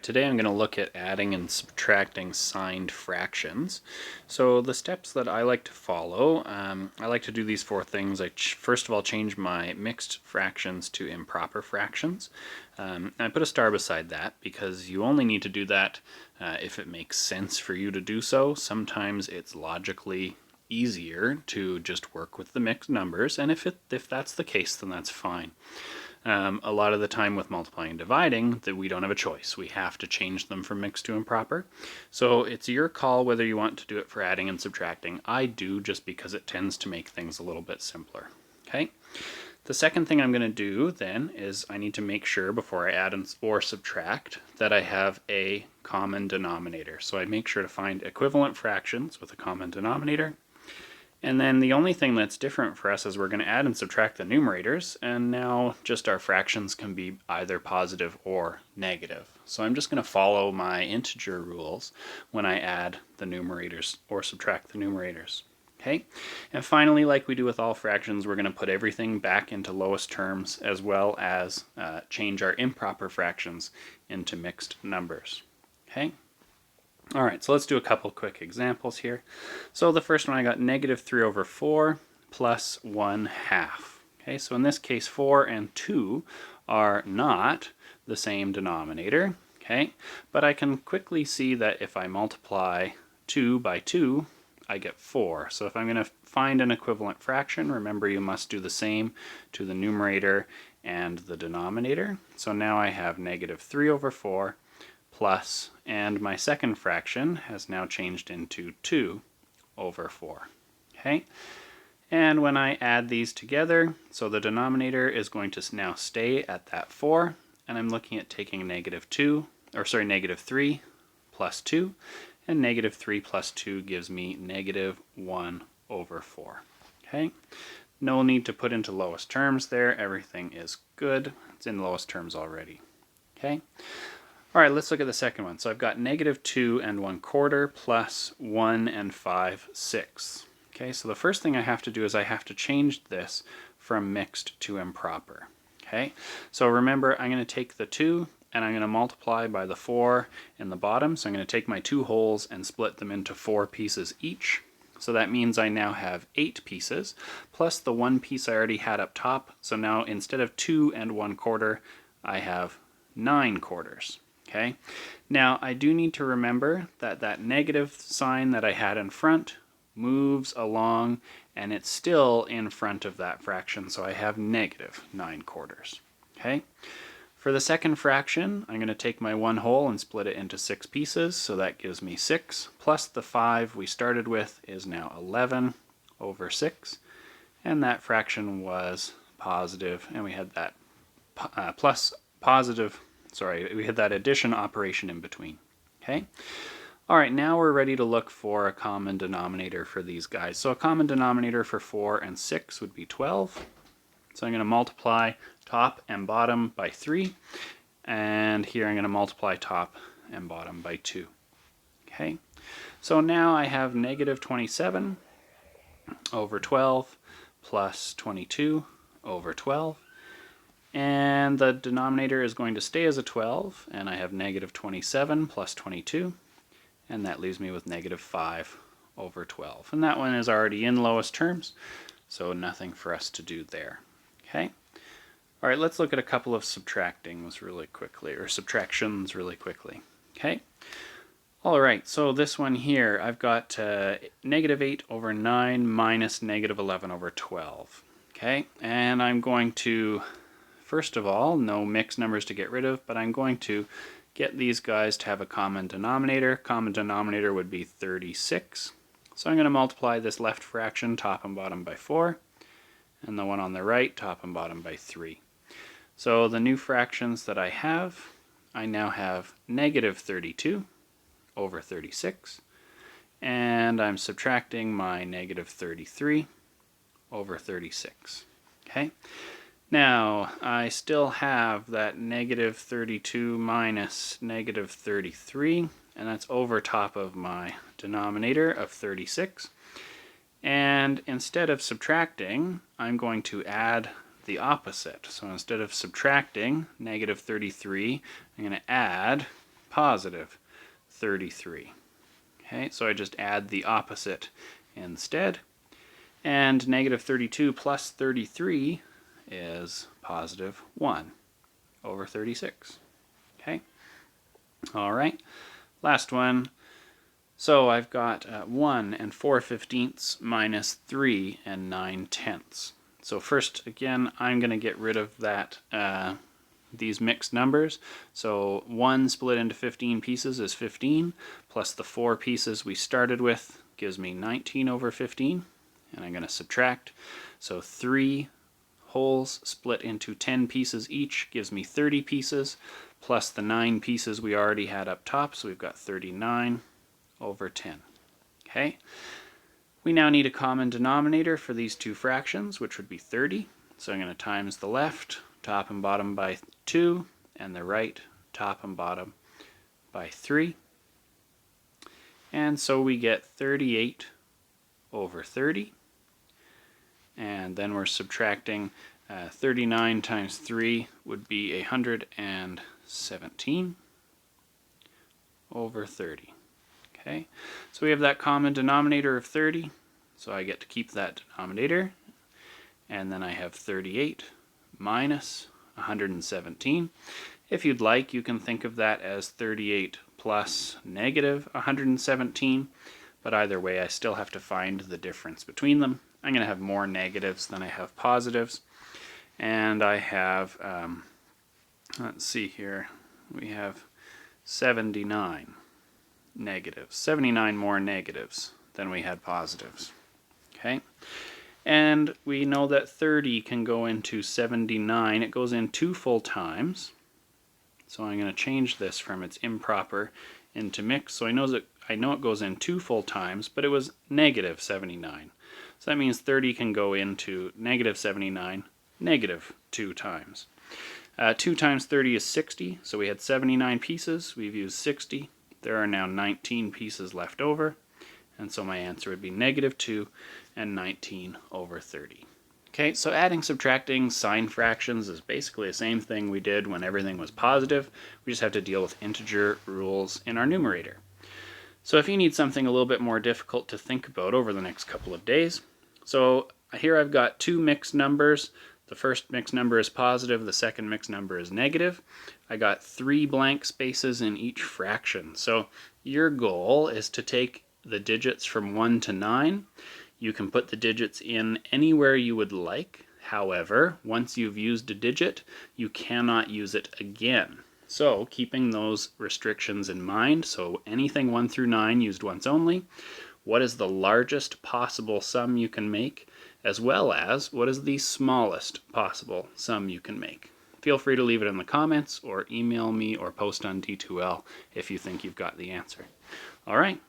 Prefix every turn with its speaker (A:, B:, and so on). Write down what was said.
A: Today I'm going to look at adding and subtracting signed fractions. So the steps that I like to follow, I like to do these four things. First of all change my mixed fractions to improper fractions. I put a star beside that because you only need to do that if it makes sense for you to do so. Sometimes it's logically easier to just work with the mixed numbers, and if that's the case, then that's fine. A lot of the time with multiplying and dividing, that we don't have a choice. We have to change them from mixed to improper. So it's your call whether you want to do it for adding and subtracting. I do, just because it tends to make things a little bit simpler. Okay. The second thing I'm going to do then is I need to make sure before I add or subtract that I have a common denominator. So I make sure to find equivalent fractions with a common denominator. And then the only thing that's different for us is we're going to add and subtract the numerators, and now just our fractions can be either positive or negative. So I'm just going to follow my integer rules when I add the numerators or subtract the numerators. Okay, and finally, like we do with all fractions, we're going to put everything back into lowest terms, as well as change our improper fractions into mixed numbers. Okay. Alright, so let's do a couple quick examples here. So the first one, I got negative 3 over 4 plus 1/2. Okay, so in this case 4 and 2 are not the same denominator. Okay, but I can quickly see that if I multiply 2 by 2, I get 4. So if I'm going to find an equivalent fraction, remember you must do the same to the numerator and the denominator. So now I have negative 3 over 4 plus, and my second fraction has now changed into 2 over 4. Okay, and when I add these together, so the denominator is going to now stay at that 4, and I'm looking at taking negative 3 plus 2, and negative 3 plus 2 gives me negative 1 over 4. Okay, no need to put into lowest terms there, everything is good, it's in lowest terms already. Okay. Alright, let's look at the second one. So I've got negative 2 and 1/4 plus 1 and 5/6. Okay, so the first thing I have to do is I have to change this from mixed to improper. Okay, so remember I'm going to take the 2 and I'm going to multiply by the 4 in the bottom. So I'm going to take my 2 wholes and split them into 4 pieces each. So that means I now have 8 pieces, plus the 1 piece I already had up top. So now instead of 2 and 1/4, I have 9 quarters. Okay, now I do need to remember that that negative sign that I had in front moves along, and it's still in front of that fraction, so I have negative 9 quarters. Okay, for the second fraction, I'm going to take my 1 whole and split it into 6 pieces, so that gives me 6, plus the 5 we started with is now 11 over 6, and that fraction was positive, and we had that we had that addition operation in between. Okay. Alright, now we're ready to look for a common denominator for these guys. So a common denominator for 4 and 6 would be 12. So I'm going to multiply top and bottom by 3. And here I'm going to multiply top and bottom by 2. Okay. So now I have negative 27 over 12 plus 22 over 12. And the denominator is going to stay as a 12, and I have negative 27 plus 22, and that leaves me with negative 5 over 12. And that one is already in lowest terms, so nothing for us to do there. Okay. All right, let's look at a couple of subtractions really quickly. Okay. All right, so this one here, I've got negative 8 over 9 minus negative 11 over 12. Okay, and I'm going to, first of all, no mixed numbers to get rid of, but I'm going to get these guys to have a common denominator. Common denominator would be 36. So I'm going to multiply this left fraction top and bottom by 4, and the one on the right top and bottom by 3. So the new fractions that I now have negative 32 over 36, and I'm subtracting my negative 33 over 36. Okay. Now, I still have that negative 32 minus negative 33, and that's over top of my denominator of 36. And instead of subtracting, I'm going to add the opposite. So instead of subtracting negative 33, I'm going to add positive 33. Okay, so I just add the opposite instead. And negative 32 plus 33 is positive 1 over 36. Okay, all right, last one. So I've got 1 and 4/15 minus 3 and 9/10. So first, again, I'm going to get rid of that these mixed numbers. So 1 split into 15 pieces is 15, plus the 4 pieces we started with gives me 19 over 15, and I'm going to subtract. So 3 wholes split into 10 pieces each gives me 30 pieces, plus the 9 pieces we already had up top, so we've got 39 over 10. Okay, we now need a common denominator for these two fractions, which would be 30. So I'm going to times the left, top and bottom by 2, and the right, top and bottom by 3. And so we get 38 over 30. And then we're subtracting 39 times 3 would be 117 over 30. Okay, so we have that common denominator of 30, so I get to keep that denominator, and then I have 38 minus 117. If you'd like, you can think of that as 38 plus negative 117, but either way I still have to find the difference between them. I'm going to have more negatives than I have positives, and I have, let's see here, we have 79 negatives, 79 more negatives than we had positives. Okay, and we know that 30 can go into 79. It goes in 2 full times, so I'm going to change this from its improper into mixed. So I know it goes in 2 full times, but it was negative 79. So that means 30 can go into negative 79 negative 2 times. 2 times 30 is 60, so we had 79 pieces, we've used 60. There are now 19 pieces left over, and so my answer would be negative 2 and 19 over 30. Okay, so adding, subtracting sine fractions is basically the same thing we did when everything was positive. We just have to deal with integer rules in our numerator. So if you need something a little bit more difficult to think about over the next couple of days, so here I've got 2 mixed numbers. The first mixed number is positive, the second mixed number is negative. I got 3 blank spaces in each fraction. So your goal is to take the digits from 1 to 9. You can put the digits in anywhere you would like. However, once you've used a digit, you cannot use it again. So keeping those restrictions in mind, so anything 1 through 9 used once only, what is the largest possible sum you can make, as well as what is the smallest possible sum you can make. Feel free to leave it in the comments or email me or post on D2L if you think you've got the answer. All right,